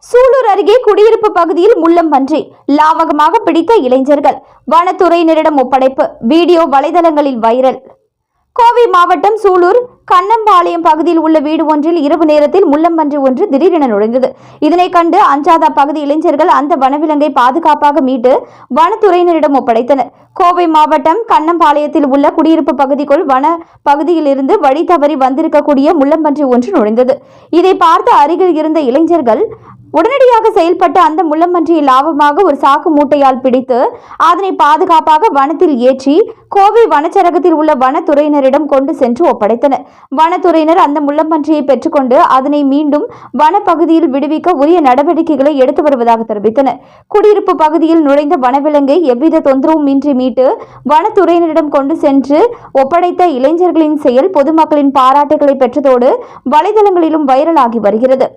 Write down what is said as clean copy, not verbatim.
சூலூர் அருகே குடியிருப்பு பகுதியில் முள்ளம்பன்றி லாவகமாக பிடித்த இளைஞர்கள் வனத்துறையினரிடம் ஒப்படைப்பு. வீடியோ வலைதளங்களில் வைரல். கோவை மாவட்டம் சூலூர் கண்ணம்பாளையம் பகுதியில் உள்ள வீடு ஒன்றில் இரவு நேரத்தில் முள்ளம்பன்றி ஒன்று திடீரென நுழைந்தது. இதனை கண்டு அஞ்சாத பகுதி இளைஞர்கள் அந்த வனவிலங்கை பாதுகாப்பாக மீட்டு வனத்துறையினரிடம் ஒப்படைத்தனர். கோவை மாவட்டம் கண்ணம்பாளையத்தில் உள்ள குடியிருப்பு பகுதிக்குள் வன பகுதியில் இருந்து வழி தவறி வந்திருக்கக்கூடிய முள்ளம்பன்றி ஒன்று நுழைந்தது. இதை பார்த்து அருகில் இருந்த இளைஞர்கள் உடனடியாக செயல்பட்டு அந்த முள்ளம்பன்றியை லாபமாக ஒரு சாக்கு மூட்டையால் பிடித்து அதனை பாதுகாப்பாக வனத்தில் ஏற்றி கோவை வனச்சரகத்தில் உள்ள வனத்துறையினரிடம் கொண்டு சென்று ஒப்படைத்தனர். வனத்துறையினர் அந்த முள்ளம்பன்றியை பெற்றுக்கொண்டு அதனை மீண்டும் வனப்பகுதியில் விடுவிக்க உரிய நடவடிக்கைகளை எடுத்து வருவதாக தெரிவித்தனர். குடியிருப்பு பகுதியில் நுழைந்த வனவிலங்கை எவ்வித தொந்தரவும் இன்றி மீட்டு வனத்துறையினரிடம் கொண்டு சென்று ஒப்படைத்த இளைஞர்களின் செயல் பொதுமக்களின் பாராட்டுகளை பெற்றதோடு வலைதளங்களிலும் வைரலாகி வருகிறது.